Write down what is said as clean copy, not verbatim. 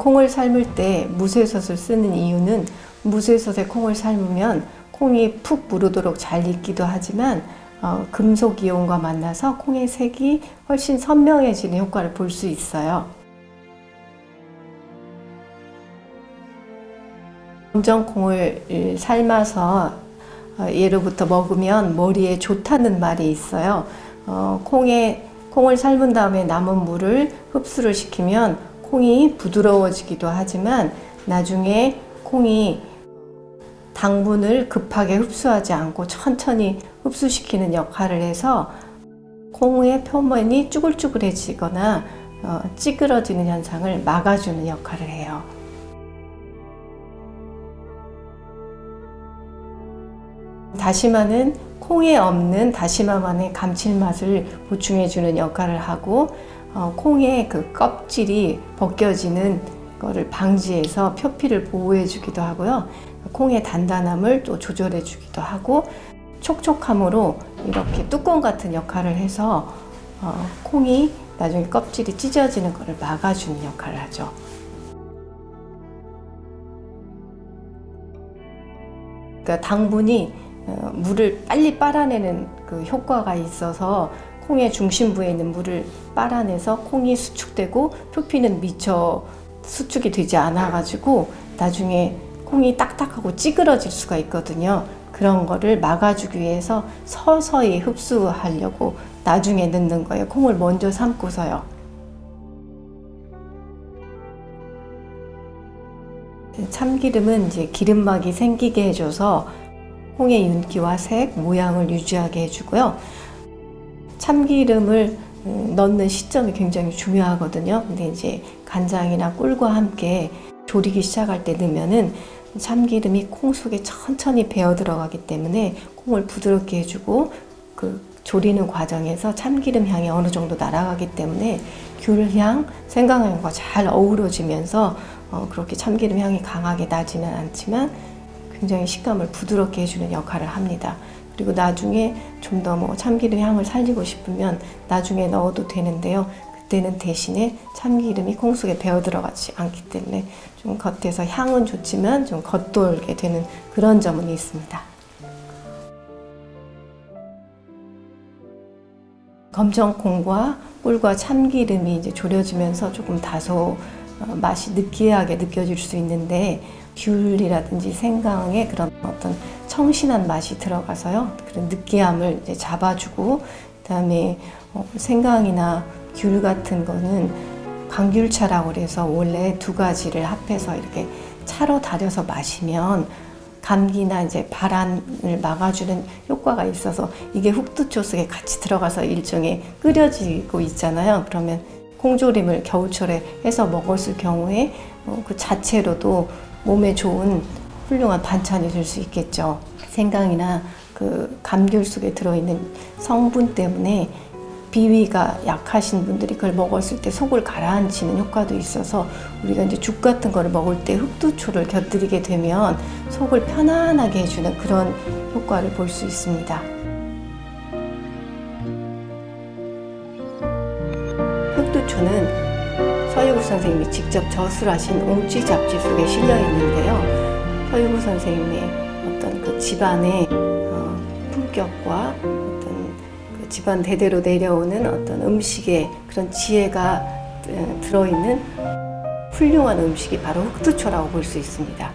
콩을 삶을 때 무쇠솥을 쓰는 이유는 무쇠솥에 콩을 삶으면 콩이 푹 무르도록 잘 익기도 하지만 금속 이온과 만나서 콩의 색이 훨씬 선명해지는 효과를 볼 수 있어요. 검정콩을 삶아서 예로부터 먹으면 머리에 좋다는 말이 있어요. 콩을 삶은 다음에 남은 물을 흡수를 시키면 콩이 부드러워지기도 하지만 나중에 콩이 당분을 급하게 흡수하지 않고 천천히 흡수시키는 역할을 해서 콩의 표면이 쭈글쭈글해지거나 찌그러지는 현상을 막아주는 역할을 해요. 다시마는 콩에 없는 다시마만의 감칠맛을 보충해주는 역할을 하고 콩의 그 껍질이 벗겨지는 거를 방지해서 표피를 보호해주기도 하고요. 콩의 단단함을 또 조절해주기도 하고 촉촉함으로 이렇게 뚜껑 같은 역할을 해서 콩이 나중에 껍질이 찢어지는 것을 막아주는 역할을 하죠. 그러니까 당분이 물을 빨리 빨아내는 그 효과가 있어서 콩의 중심부에 있는 물을 빨아내서 콩이 수축되고 표피는 미처 수축이 되지 않아 가지고 나중에 콩이 딱딱하고 찌그러질 수가 있거든요. 그런 거를 막아주기 위해서 서서히 흡수하려고 나중에 넣는 거예요. 콩을 먼저 삶고서요. 참기름은 이제 기름막이 생기게 해줘서 콩의 윤기와 색, 모양을 유지하게 해주고요. 참기름을 넣는 시점이 굉장히 중요하거든요. 근데 이제 간장이나 꿀과 함께 졸이기 시작할 때 넣으면은 참기름이 콩 속에 천천히 배어 들어가기 때문에 콩을 부드럽게 해주고 그 졸이는 과정에서 참기름 향이 어느 정도 날아가기 때문에 귤향, 생강향과 잘 어우러지면서 그렇게 참기름 향이 강하게 나지는 않지만 굉장히 식감을 부드럽게 해주는 역할을 합니다. 그리고 나중에 좀 더 참기름 향을 살리고 싶으면 나중에 넣어도 되는데요. 그때는 대신에 참기름이 콩 속에 배어 들어가지 않기 때문에 좀 겉에서 향은 좋지만 좀 겉돌게 되는 그런 점은 있습니다. 검정콩과 꿀과 참기름이 이제 졸여지면서 조금 다소 맛이 느끼하게 느껴질 수 있는데 귤이라든지 생강의 그런 어떤 청신한 맛이 들어가서요. 그런 느끼함을 이제 잡아주고 그다음에 생강이나 귤 같은 거는 감귤차라고 그래서 원래 두 가지를 합해서 이렇게 차로 달여서 마시면 감기나 이제 발한을 막아주는 효과가 있어서 이게 흑두초 속에 같이 들어가서 일종의 끓여지고 있잖아요. 그러면 콩조림을 겨울철에 해서 먹었을 경우에 그 자체로도 몸에 좋은 훌륭한 반찬이 될 수 있겠죠. 생강이나 그 감귤 속에 들어있는 성분 때문에 비위가 약하신 분들이 그걸 먹었을 때 속을 가라앉히는 효과도 있어서 우리가 이제 죽 같은 거를 먹을 때 흑두초를 곁들이게 되면 속을 편안하게 해주는 그런 효과를 볼 수 있습니다. 흑두초는 서유구 선생님이 직접 저술하신 옹취 잡지 속에 실려 있는데요. 서유구 선생님의 어떤 그 집안의 품격과 집안 대대로 내려오는 어떤 음식의 그런 지혜가 들어있는 훌륭한 음식이 바로 흑두초라고 볼 수 있습니다.